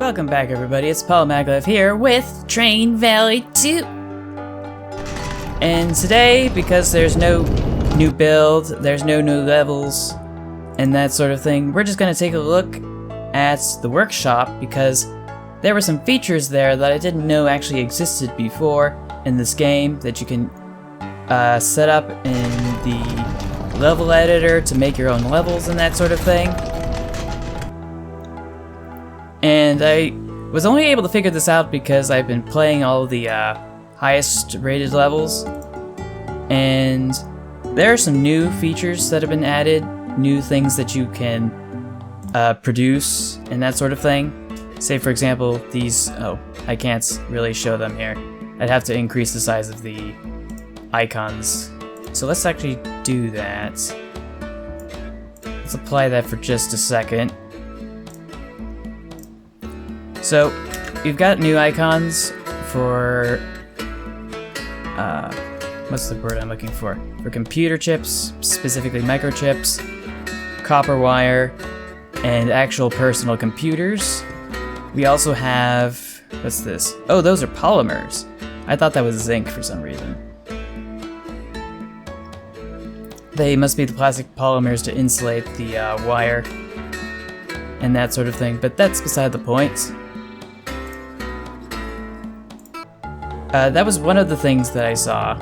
Welcome back, everybody. It's Paul Maglev here with Train Valley 2. And today, because there's no new build, there's no new levels, and that sort of thing, we're just going to take a look at the workshop because there were some features there that I didn't know actually existed before in this game that you can set up in the level editor to make your own levels and that sort of thing. And I was only able to figure this out because I've been playing all the highest rated levels, and there are some new features that have been added, new things that you can produce and that sort of thing. Say for example these, I can't really show them here. I'd have to increase the size of the icons. So let's actually do that. Let's apply that for just a second. So, you've got new icons for, what's the word I'm looking for? For computer chips, specifically microchips, copper wire, and actual personal computers. We also have, what's this? Oh, those are polymers. I thought that was zinc for some reason. They must be the plastic polymers to insulate the wire and that sort of thing, but that's beside the point. That was one of the things that I saw.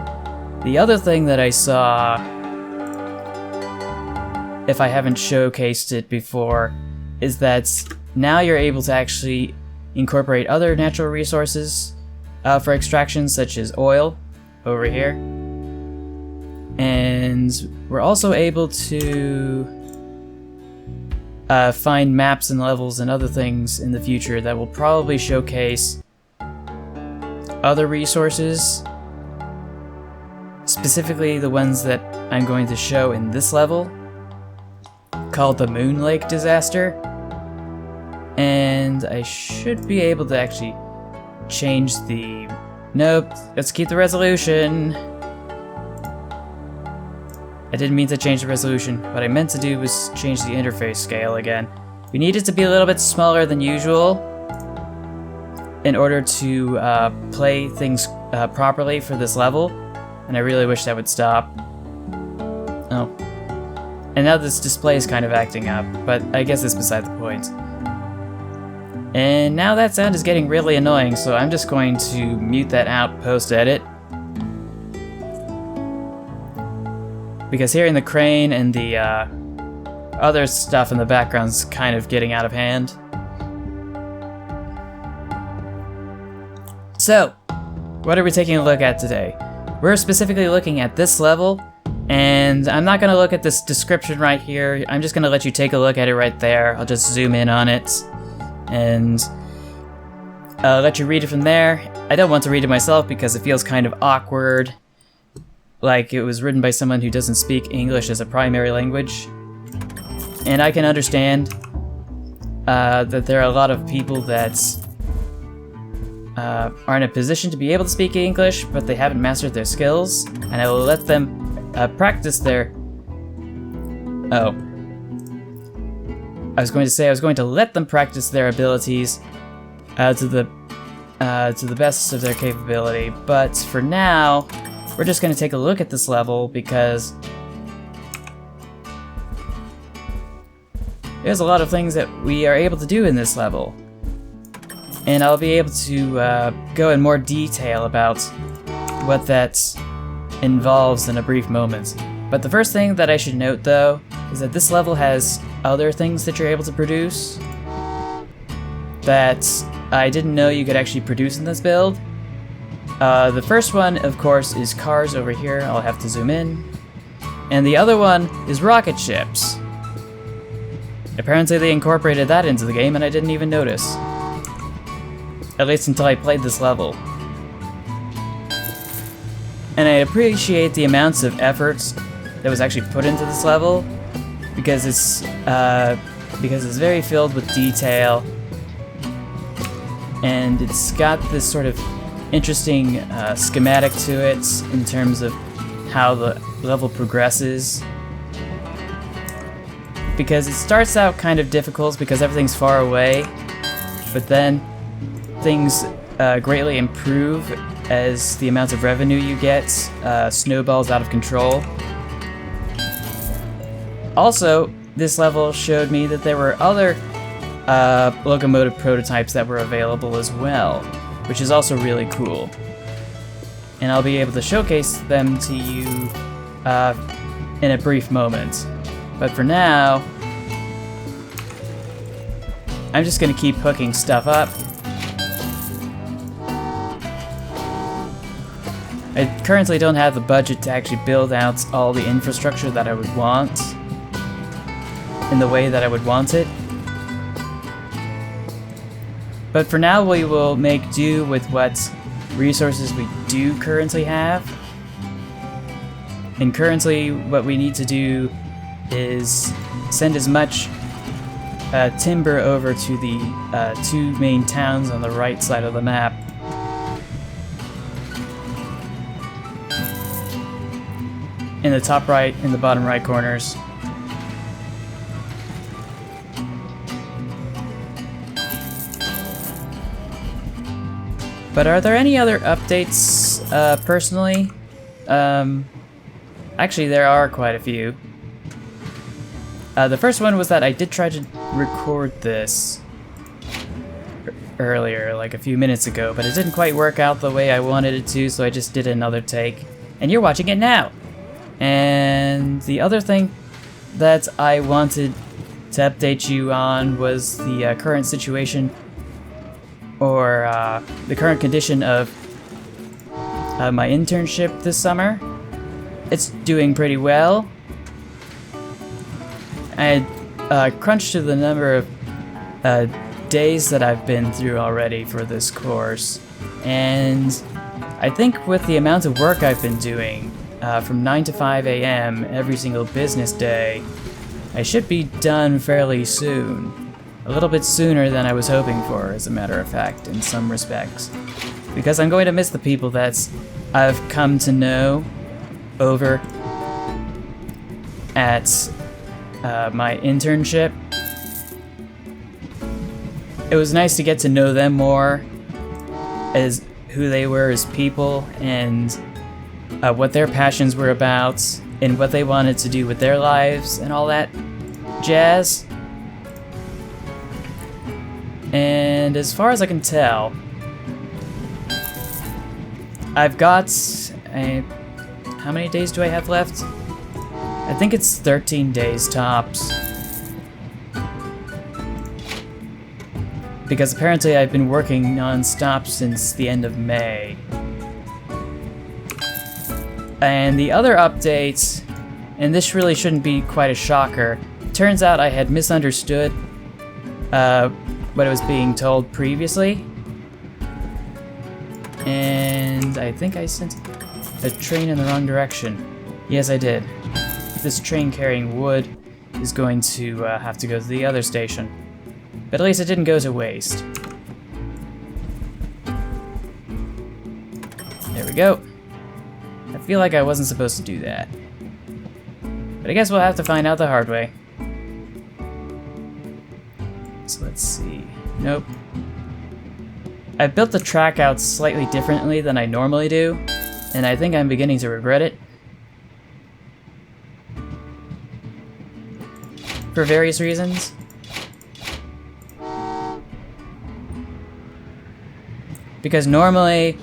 The other thing that I saw, if I haven't showcased it before, is that now you're able to actually incorporate other natural resources for extraction, such as oil, over here. And we're also able to find maps and levels and other things in the future that will probably showcase other resources, specifically the ones that I'm going to show in this level, called the Moon Lake Disaster. And I should be able to actually change the... Nope, let's keep the resolution. I didn't mean to change the resolution. What I meant to do was change the interface scale again. We need it to be a little bit smaller than usual in order to play things properly for this level, and I really wish that would stop. Oh. And now this display is kind of acting up, but I guess it's beside the point. And now that sound is getting really annoying, so I'm just going to mute that out post-edit. Because hearing the crane and the other stuff in the background's kind of getting out of hand. So, what are we taking a look at today? We're specifically looking at this level, and I'm not going to look at this description right here. I'm just going to let you take a look at it right there. I'll just zoom in on it and let you read it from there. I don't want to read it myself because it feels kind of awkward, like it was written by someone who doesn't speak English as a primary language. And I can understand that there are a lot of people that are in a position to be able to speak English, but they haven't mastered their skills, and I will let them practice their... Oh. I was going to let them practice their abilities to the best of their capability, but for now, we're just going to take a look at this level because there's a lot of things that we are able to do in this level. And I'll be able to go in more detail about what that involves in a brief moment. But the first thing that I should note, though, is that this level has other things that you're able to produce that I didn't know you could actually produce in this build. The first one, of course, is cars over here. I'll have to zoom in. And the other one is rocket ships. Apparently they incorporated that into the game and I didn't even notice. At least until I played this level. And I appreciate the amounts of efforts that was actually put into this level because it's very filled with detail, and it's got this sort of interesting schematic to it in terms of how the level progresses. Because it starts out kind of difficult because everything's far away, but then things greatly improve as the amount of revenue you get snowballs out of control. Also, this level showed me that there were other locomotive prototypes that were available as well, which is also really cool. And I'll be able to showcase them to you in a brief moment. But for now, I'm just gonna keep hooking stuff up. I currently don't have the budget to actually build out all the infrastructure that I would want in the way that I would want it. But for now, we will make do with what resources we do currently have. And currently, what we need to do is send as much timber over to the two main towns on the right side of the map. In the top right and the bottom right corners. But are there any other updates, personally? Actually, there are quite a few. The first one was that I did try to record this earlier, like a few minutes ago, but it didn't quite work out the way I wanted it to, so I just did another take. And you're watching it now! And the other thing that I wanted to update you on was the current situation, or the current condition of my internship this summer. It's doing pretty well. I crunched to the number of days that I've been through already for this course, and I think with the amount of work I've been doing, from 9 to 5 a.m. every single business day, I should be done fairly soon. A little bit sooner than I was hoping for, as a matter of fact, in some respects. Because I'm going to miss the people that I've come to know over at my internship. It was nice to get to know them more as who they were as people, and what their passions were about, and what they wanted to do with their lives, and all that jazz. And as far as I can tell, I've got how many days do I have left? I think it's 13 days tops. Because apparently I've been working non-stop since the end of May. And the other update, and this really shouldn't be quite a shocker, turns out I had misunderstood what I was being told previously. And I think I sent a train in the wrong direction. Yes, I did. This train carrying wood is going to have to go to the other station. But at least it didn't go to waste. There we go. I feel like I wasn't supposed to do that. But I guess we'll have to find out the hard way. So let's see. Nope. I built the track out slightly differently than I normally do, and I think I'm beginning to regret it. For various reasons. Because normally,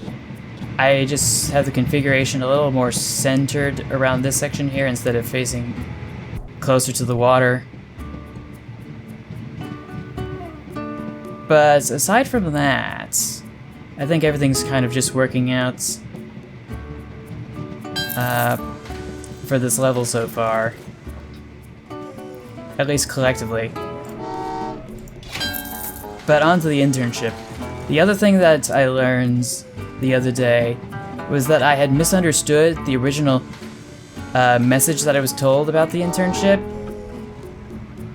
I just have the configuration a little more centered around this section here instead of facing closer to the water. But aside from that, I think everything's kind of just working out for this level so far. At least collectively. But on to the internship. The other thing that I learned the other day was that I had misunderstood the original message that I was told about the internship.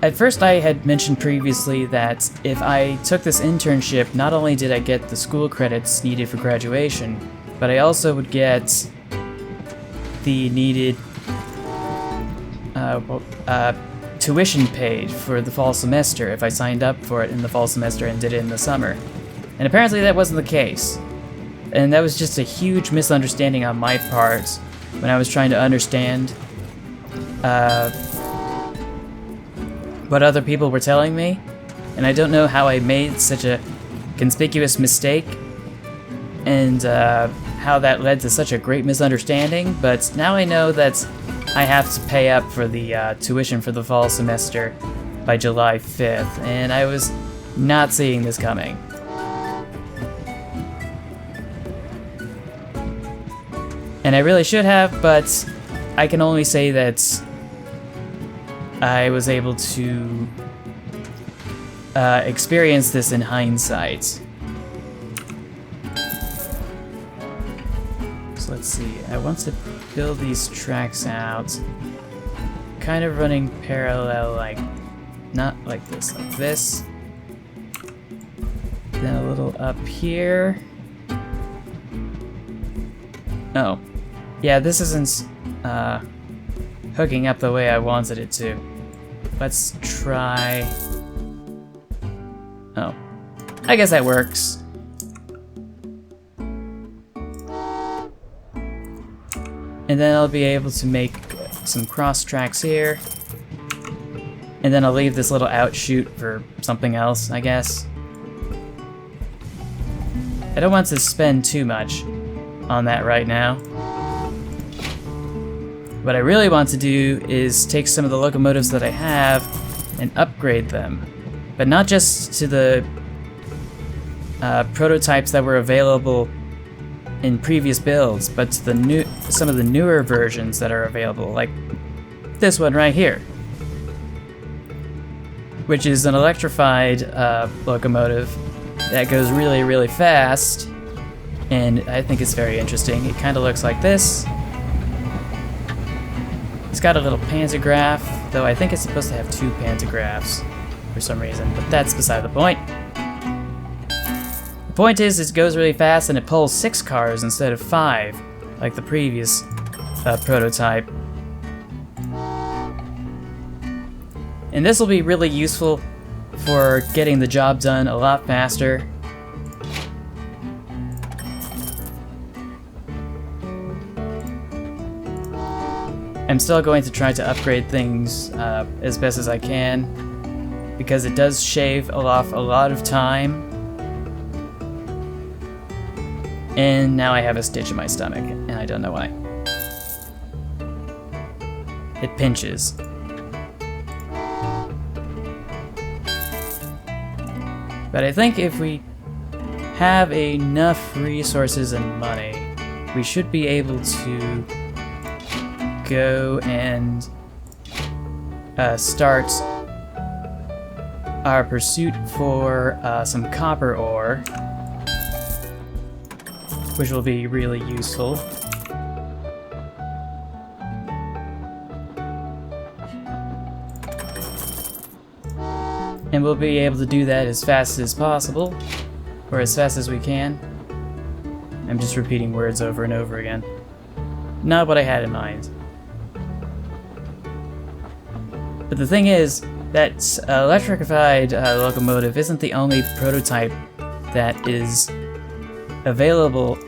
At first I had mentioned previously that if I took this internship, not only did I get the school credits needed for graduation, but I also would get tuition paid for the fall semester if I signed up for it in the fall semester and did it in the summer. And apparently that wasn't the case. And that was just a huge misunderstanding on my part when I was trying to understand what other people were telling me. And I don't know how I made such a conspicuous mistake and how that led to such a great misunderstanding, but now I know that I have to pay up for the tuition for the fall semester by July 5th, and I was not seeing this coming. And I really should have, but I can only say that I was able to experience this in hindsight. So let's see, I want to build these tracks out, kind of running parallel, like, not like this, then a little up here. Oh, yeah, this isn't hooking up the way I wanted it to. Let's try... Oh, I guess that works. And then I'll be able to make some cross tracks here. And then I'll leave this little outshoot for something else, I guess. I don't want to spend too much on that right now. What I really want to do is take some of the locomotives that I have and upgrade them. But not just to the prototypes that were available in previous builds, but to the some of the newer versions that are available, like this one right here, which is an electrified locomotive that goes really, really fast, and I think it's very interesting. It kind of looks like this. It's got a little pantograph, though I think it's supposed to have 2 pantographs for some reason, but that's beside the point. The point is, it goes really fast and it pulls 6 cars instead of 5, like the previous prototype. And this will be really useful for getting the job done a lot faster. I'm still going to try to upgrade things as best as I can, because it does shave off a lot of time. And now I have a stitch in my stomach, and I don't know why. It pinches. But I think if we have enough resources and money, we should be able to go and start our pursuit for some copper ore, which will be really useful. And we'll be able to do that as fast as possible, or as fast as we can. I'm just repeating words over and over again. Not what I had in mind. But the thing is, that electrified locomotive isn't the only prototype that is available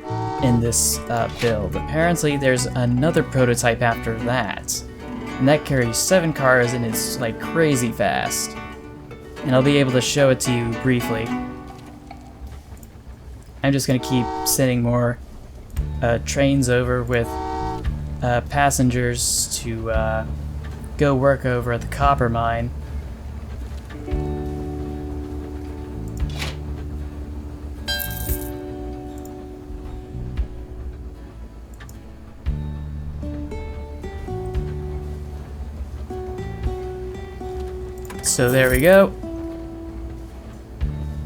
in this build. Apparently there's another prototype after that, and that carries 7 cars and it's like crazy fast. And I'll be able to show it to you briefly. I'm just gonna keep sending more trains over with passengers to go work over at the copper mine. So there we go.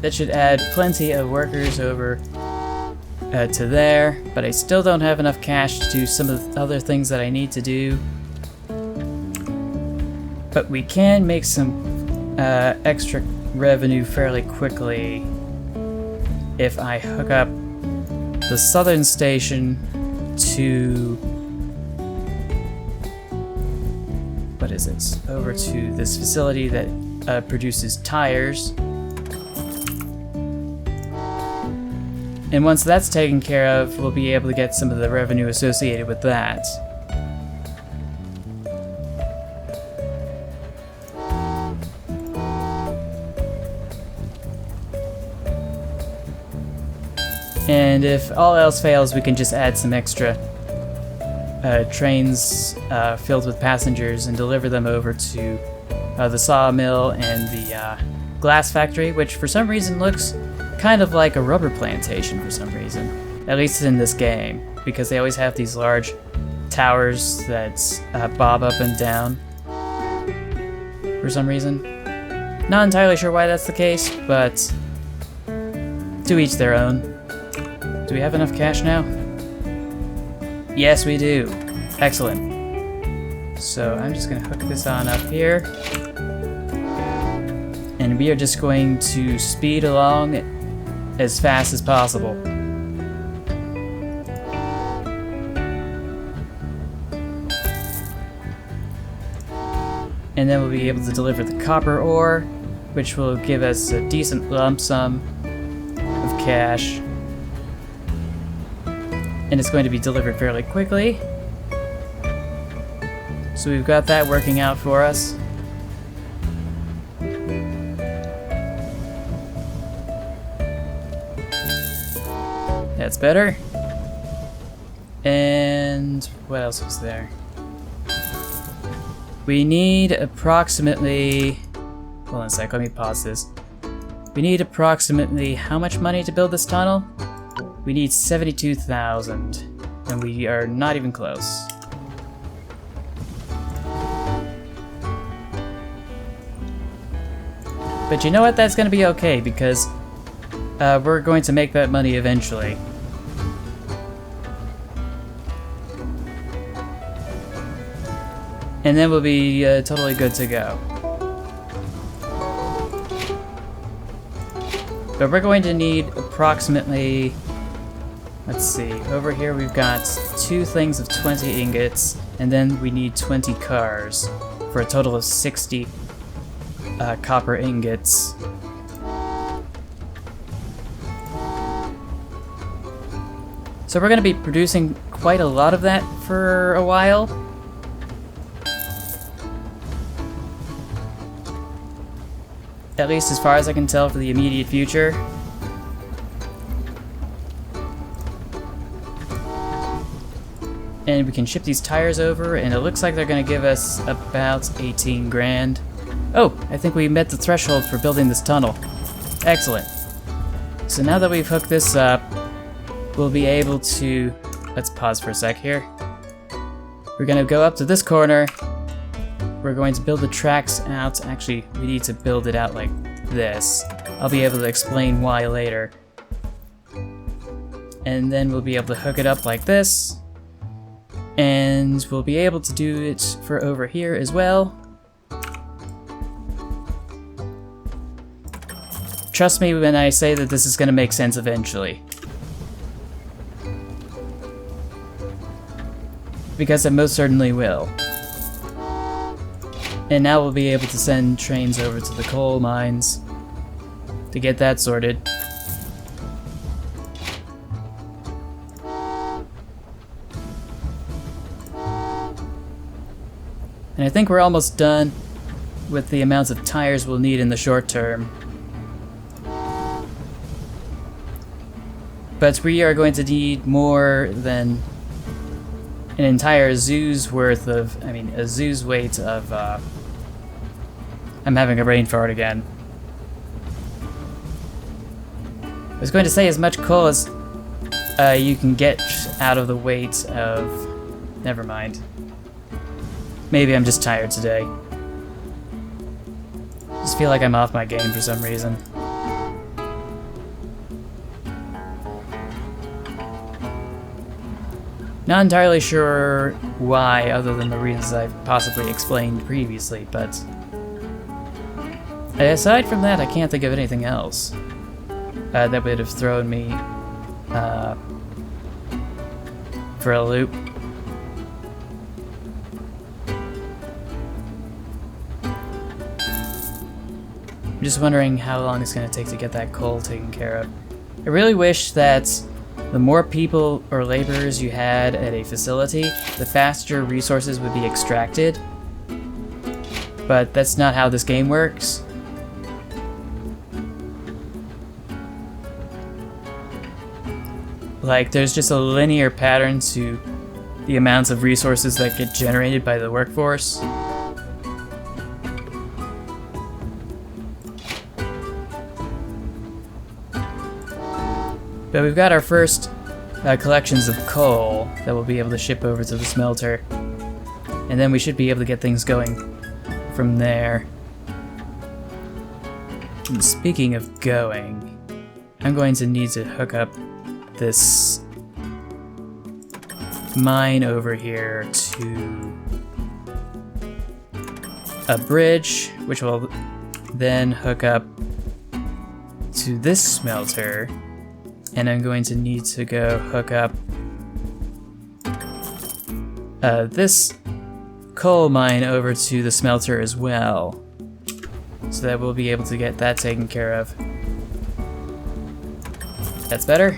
That should add plenty of workers over to there, but I still don't have enough cash to do some of the other things that I need to do. But we can make some extra revenue fairly quickly if I hook up the southern station to... what is it? Over to this facility that produces tires. And once that's taken care of, we'll be able to get some of the revenue associated with that. And if all else fails, we can just add some extra trains filled with passengers and deliver them over to the sawmill and the glass factory, which for some reason looks kind of like a rubber plantation for some reason. At least in this game, because they always have these large towers that bob up and down for some reason. Not entirely sure why that's the case, but to each their own. Do we have enough cash now? Yes, we do. Excellent. So I'm just gonna hook this on up here. And we are just going to speed along as fast as possible. And then we'll be able to deliver the copper ore, which will give us a decent lump sum of cash. And it's going to be delivered fairly quickly. So we've got that working out for us. That's better. And what else was there? We need approximately... Hold on a sec, let me pause this. We need approximately how much money to build this tunnel? We need 72,000, and we are not even close. But you know what? That's gonna be okay, because we're going to make that money eventually. And then we'll be totally good to go. But we're going to need approximately... Let's see, over here we've got 2 things of 20 ingots, and then we need 20 cars, for a total of 60 copper ingots. So we're going to be producing quite a lot of that for a while. At least as far as I can tell for the immediate future. And we can ship these tires over, and it looks like they're going to give us about 18 grand. Oh, I think we met the threshold for building this tunnel. Excellent. So now that we've hooked this up, we'll be able to... Let's pause for a sec here. We're going to go up to this corner. We're going to build the tracks out. Actually, we need to build it out like this. I'll be able to explain why later. And then we'll be able to hook it up like this. And we'll be able to do it for over here as well. Trust me when I say that this is going to make sense eventually. Because it most certainly will. And now we'll be able to send trains over to the coal mines to get that sorted. And I think we're almost done with the amounts of tires we'll need in the short term. But we are going to need more than an entire zoo's worth of, a zoo's weight of, I'm having a brain fart again. I was going to say as much coal as you can get out of the weight of... Never mind. Maybe I'm just tired today. Just feel like I'm off my game for some reason. Not entirely sure why, other than the reasons I've possibly explained previously, but... aside from that, I can't think of anything else that would have thrown me for a loop. I'm just wondering how long it's going to take to get that coal taken care of. I really wish that the more people or laborers you had at a facility, the faster resources would be extracted. But that's not how this game works. Like, there's just a linear pattern to the amounts of resources that get generated by the workforce. But we've got our first collections of coal that we'll be able to ship over to the smelter. And then we should be able to get things going from there. And speaking of going, I'm going to need to hook up this mine over here to a bridge, which will then hook up to this smelter, and I'm going to need to go hook up this coal mine over to the smelter as well, so that we'll be able to get that taken care of. That's better.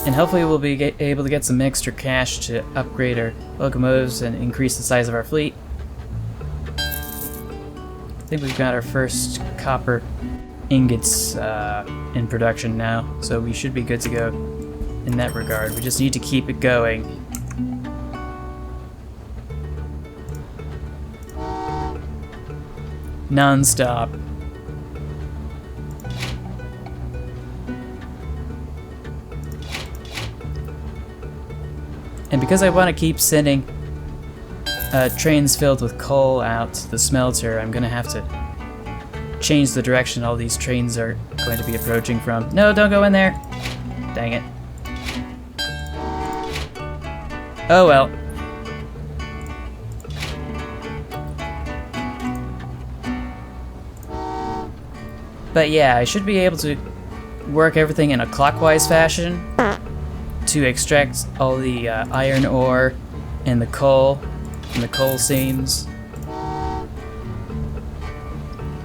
And hopefully we'll be able to get some extra cash to upgrade our locomotives and increase the size of our fleet. I think we've got our first copper ingots in production now, so we should be good to go in that regard. We just need to keep it going. Non-stop. And because I want to keep sending trains filled with coal out to the smelter, I'm going to have to change the direction all these trains are going to be approaching from. No, don't go in there! Dang it. Oh well. But yeah, I should be able to work everything in a clockwise fashion to extract all the iron ore and the coal from the coal seams.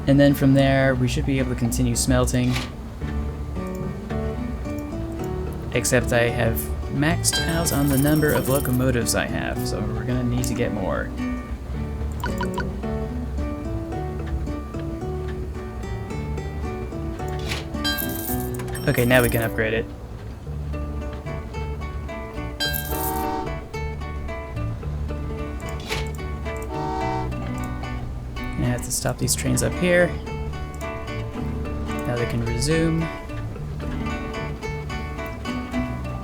And then from there, we should be able to continue smelting. Except I have maxed out on the number of locomotives I have, so we're gonna need to get more. Okay, now we can upgrade it. I have to stop these trains up here. Now they can resume.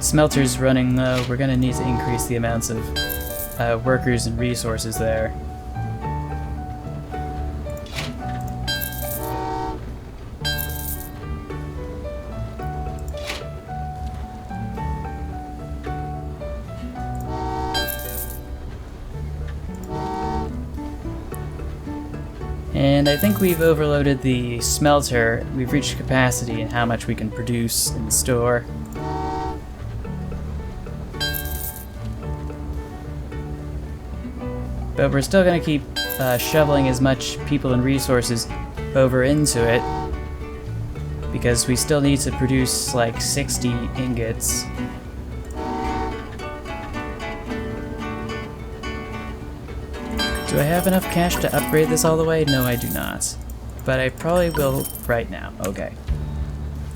Smelter's running low. We're gonna need to increase the amounts of workers and resources there. And I think we've overloaded the smelter. We've reached capacity in how much we can produce and store. But we're still going to keep shoveling as much people and resources over into it, because we still need to produce like 60 ingots. Do I have enough cash to upgrade this all the way? No, I do not. But I probably will right now. Okay.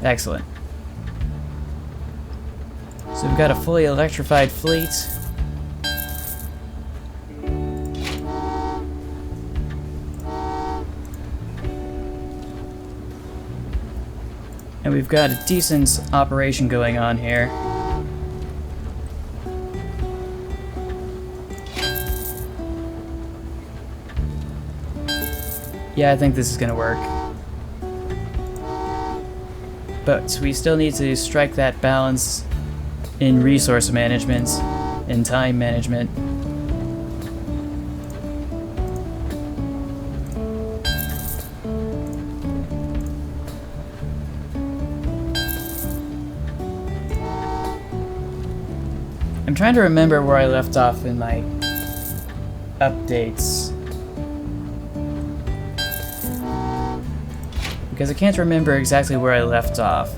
Excellent. So we've got a fully electrified fleet. And we've got a decent operation going on here. Yeah, I think this is gonna work. But we still need to strike that balance in resource management and time management. I'm I'm trying to remember where I left off in my updates. Because I can't remember exactly where I left off.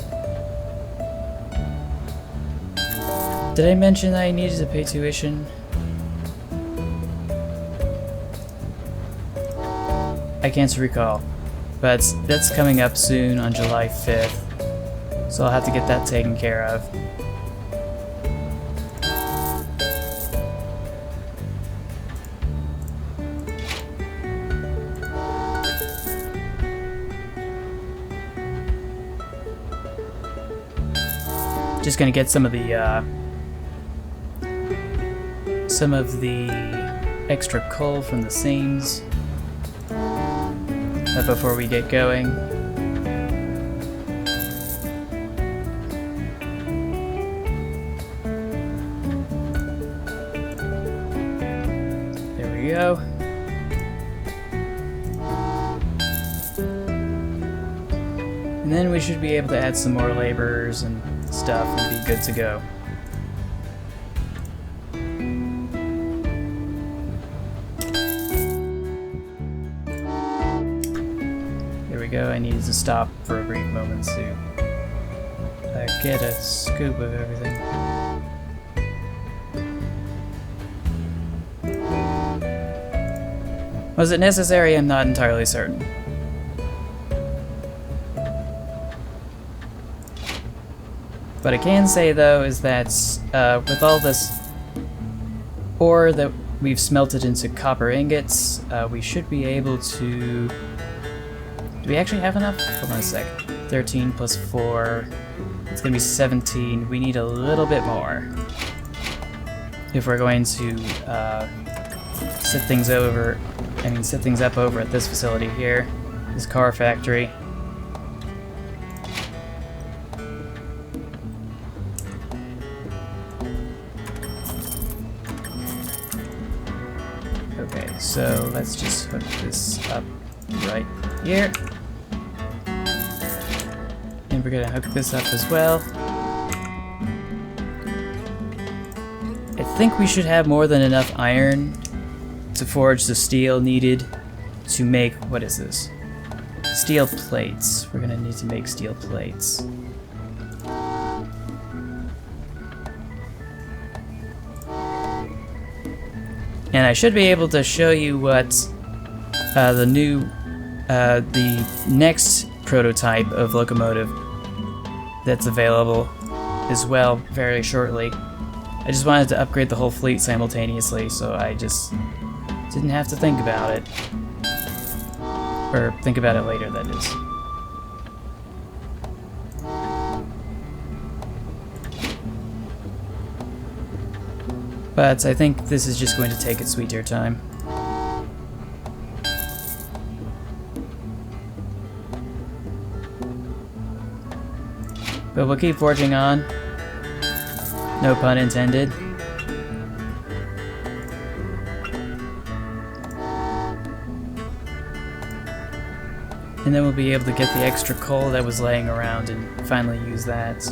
Did I mention that I needed to pay tuition? I can't recall. But that's coming up soon on July 5th. So I'll have to get that taken care of. Just gonna get some of the extra coal from the seams before we get going. There we go. And then we should be able to add some more laborers and stuff and be good to go. There we go. I needed to stop for a brief moment to get a scoop of everything. Was it necessary? I'm not entirely certain. What I can say, though, is that with all this ore that we've smelted into copper ingots, we should be able to... Do we actually have enough? Hold on a sec. 13 plus 4. It's going to be 17. We need a little bit more if we're going to set things up over at this facility here, this car factory. Okay, so let's just hook this up right here. And we're gonna hook this up as well. I think we should have more than enough iron to forge the steel needed to make, what is this? Steel plates. We're gonna need to make steel plates. And I should be able to show you what the next prototype of locomotive that's available as well very shortly. I just wanted to upgrade the whole fleet simultaneously, so I just didn't have to think about it. Or think about it later, that is. But I think this is just going to take its sweet dear time. But we'll keep forging on. No pun intended. And then we'll be able to get the extra coal that was laying around and finally use that.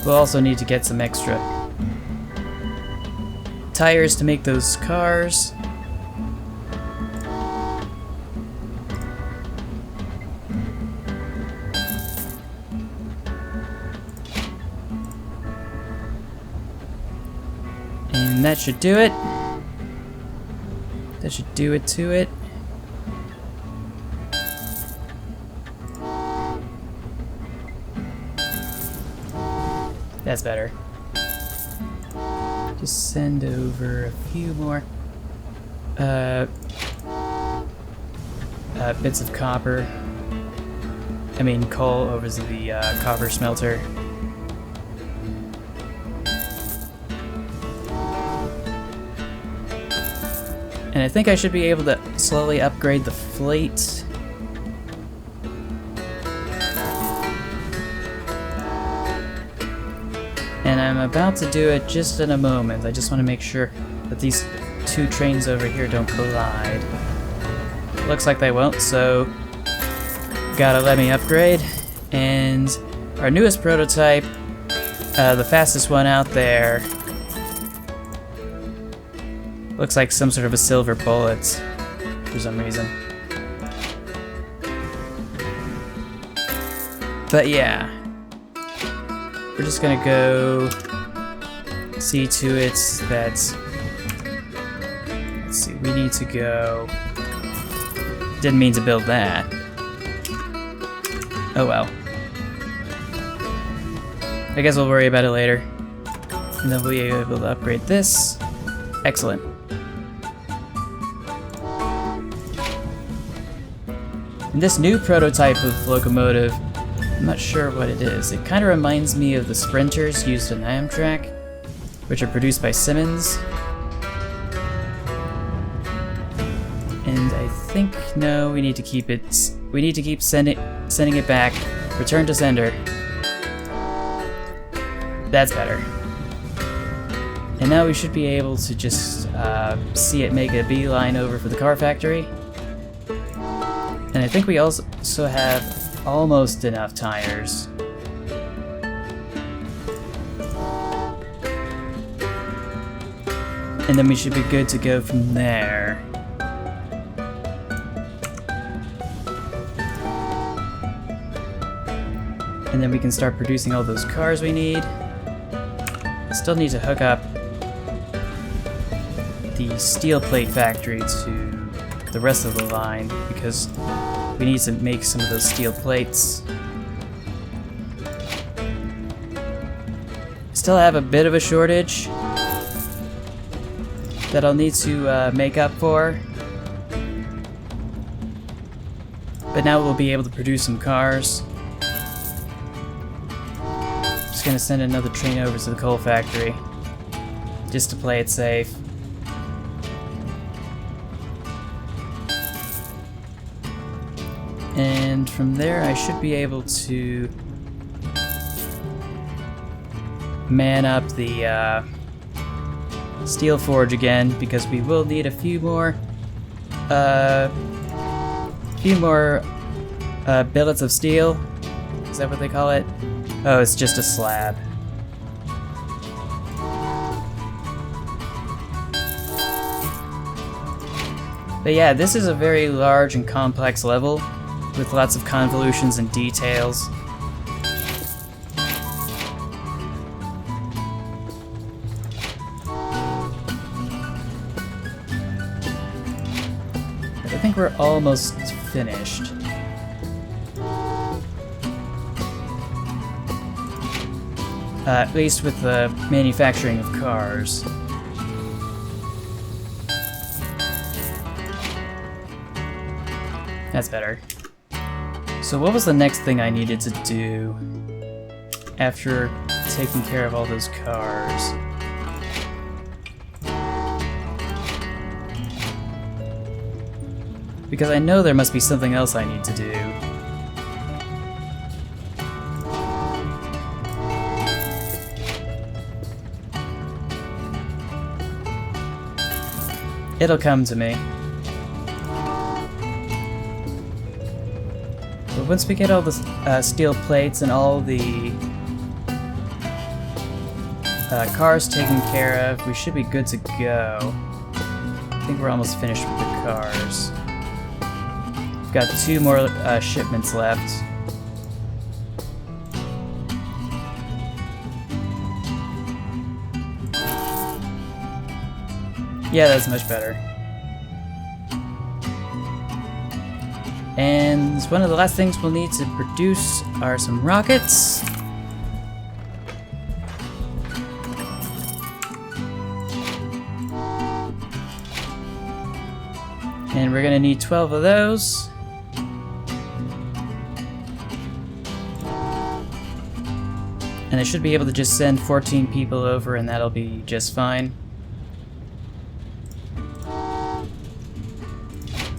We'll also need to get some extra tires to make those cars. And that should do it. That should do it to it. That's better. Just send over a few more bits of copper. I mean coal over to the copper smelter. And I think I should be able to slowly upgrade the fleet. And I'm about to do it just in a moment. I just want to make sure that these two trains over here don't collide. Looks like they won't, so gotta let me upgrade. And our newest prototype The fastest one out there looks like some sort of a silver bullet for some reason. But yeah, we're just gonna go see to it that, let's see, we need to go, didn't mean to build that. Oh well. I guess we'll worry about it later. And then we'll be able to upgrade this. Excellent. And this new prototype of locomotive, I'm not sure what it is. It kind of reminds me of the sprinters used in Amtrak, which are produced by Simmons. And I think, no, we need to keep it, we need to keep sending it back. Return to sender. That's better. And now we should be able to just see it make a beeline over for the car factory. And I think we also have almost enough tires. And then we should be good to go from there. And then we can start producing all those cars we need. Still need to hook up the steel plate factory to the rest of the line because we need to make some of those steel plates. Still have a bit of a shortage that I'll need to make up for. But now we'll be able to produce some cars. Just gonna send another train over to the coal factory just to play it safe. And from there I should be able to man up the steel forge again because we will need a few more billets of steel. Is that what they call it? Oh, it's just a slab. But yeah, this is a very large and complex level with lots of convolutions and details. But I think we're almost finished. At least with the manufacturing of cars. That's better. So what was the next thing I needed to do after taking care of all those cars? Because I know there must be something else I need to do. It'll come to me. But once we get all the steel plates and all the cars taken care of, we should be good to go. I think we're almost finished with the cars. We've got 2 more shipments left. Yeah, that's much better. And one of the last things we'll need to produce are some rockets. And we're gonna need 12 of those. And I should be able to just send 14 people over and that'll be just fine.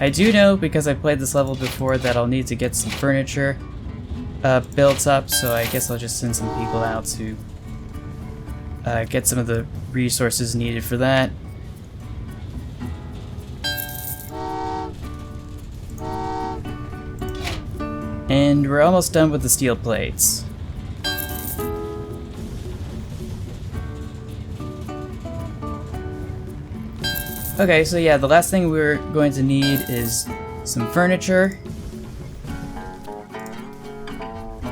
I do know, because I played this level before, that I'll need to get some furniture built up, so I guess I'll just send some people out to get some of the resources needed for that. And we're almost done with the steel plates. Okay, so yeah, the last thing we're going to need is some furniture,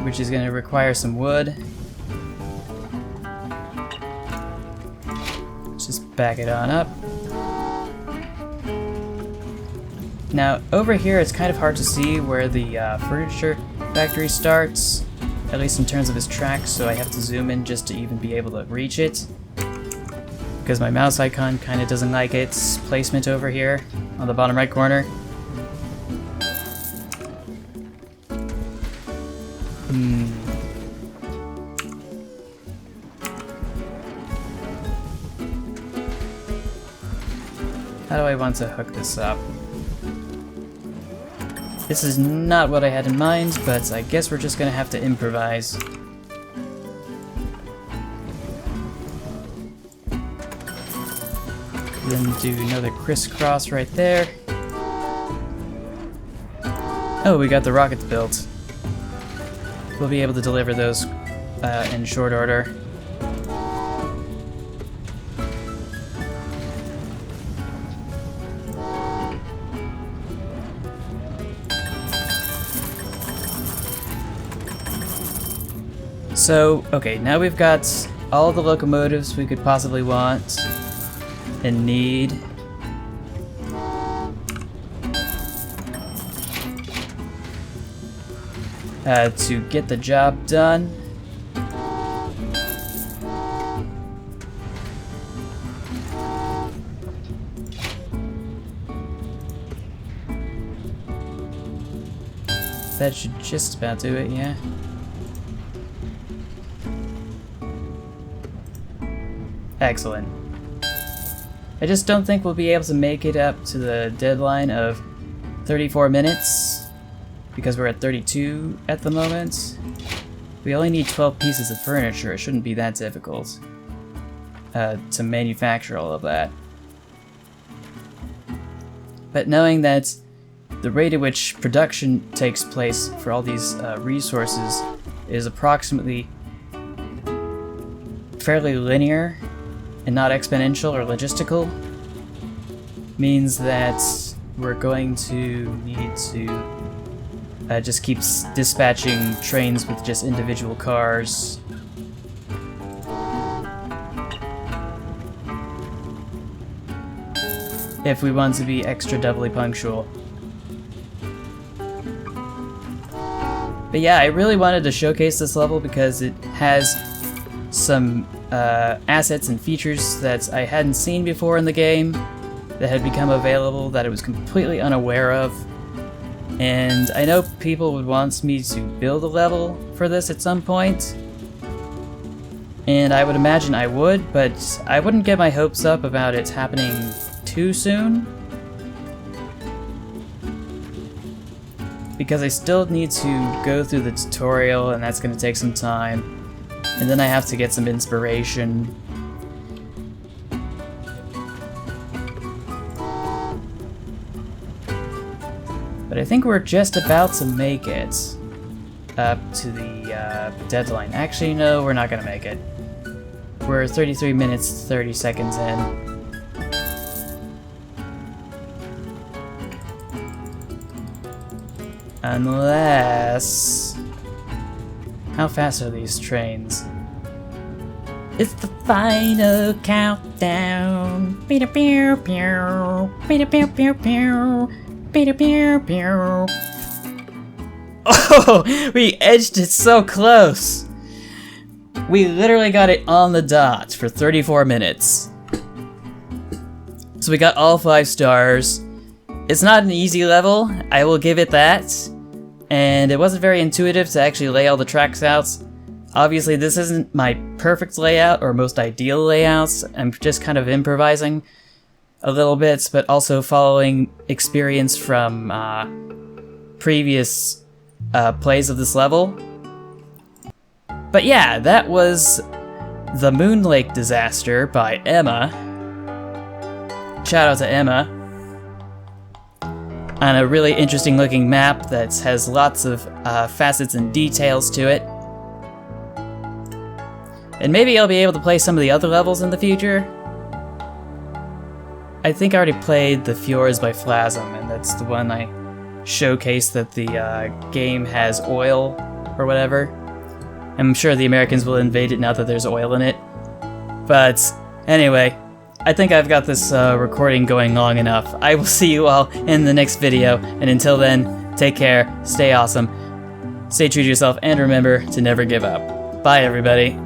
which is going to require some wood. Let's just back it on up. Now, over here it's kind of hard to see where the furniture factory starts, at least in terms of its tracks, so I have to zoom in just to even be able to reach it. Because my mouse icon kind of doesn't like its placement over here on the bottom right corner. How do I want to hook this up? This is not what I had in mind, but I guess we're just gonna have to improvise. Then do another crisscross right there. Oh, we got the rockets built. We'll be able to deliver those in short order. So, okay, now we've got all the locomotives we could possibly want and need. To get the job done. That should just about do it, yeah. Excellent. I just don't think we'll be able to make it up to the deadline of 34 minutes, because we're at 32 at the moment. We only need 12 pieces of furniture. It shouldn't be that difficult to manufacture all of that. But knowing that the rate at which production takes place for all these resources is approximately fairly linear and not exponential or logistical, means that we're going to need to just keep dispatching trains with just individual cars. If we want to be extra doubly punctual. But yeah, I really wanted to showcase this level because it has some assets and features that I hadn't seen before in the game, that had become available that I was completely unaware of. And I know people would want me to build a level for this at some point, and I would imagine I would, but I wouldn't get my hopes up about it happening too soon, because I still need to go through the tutorial, and that's going to take some time. And then I have to get some inspiration. But I think we're just about to make it up to the deadline. Actually, no, we're not gonna make it. We're 33 minutes, 30 seconds in. Unless... How fast are these trains? It's the final countdown. Oh, we edged it so close. We literally got it on the dot for 34 minutes. So we got all 5 stars. It's not an easy level, I will give it that. And it wasn't very intuitive to actually lay all the tracks out. Obviously, this isn't my perfect layout or most ideal layouts. I'm just kind of improvising a little bit, but also following experience from previous plays of this level. But yeah, that was The Moon Lake Disaster by Emma. Shout out to Emma. On a really interesting looking map that has lots of facets and details to it. And maybe I'll be able to play some of the other levels in the future. I think I already played The Fjords by Phlasm, and that's the one I showcased that the game has oil or whatever. I'm sure the Americans will invade it now that there's oil in it. But anyway, I think I've got this recording going long enough. I will see you all in the next video, and until then, take care, stay awesome, stay true to yourself, and remember to never give up. Bye, everybody.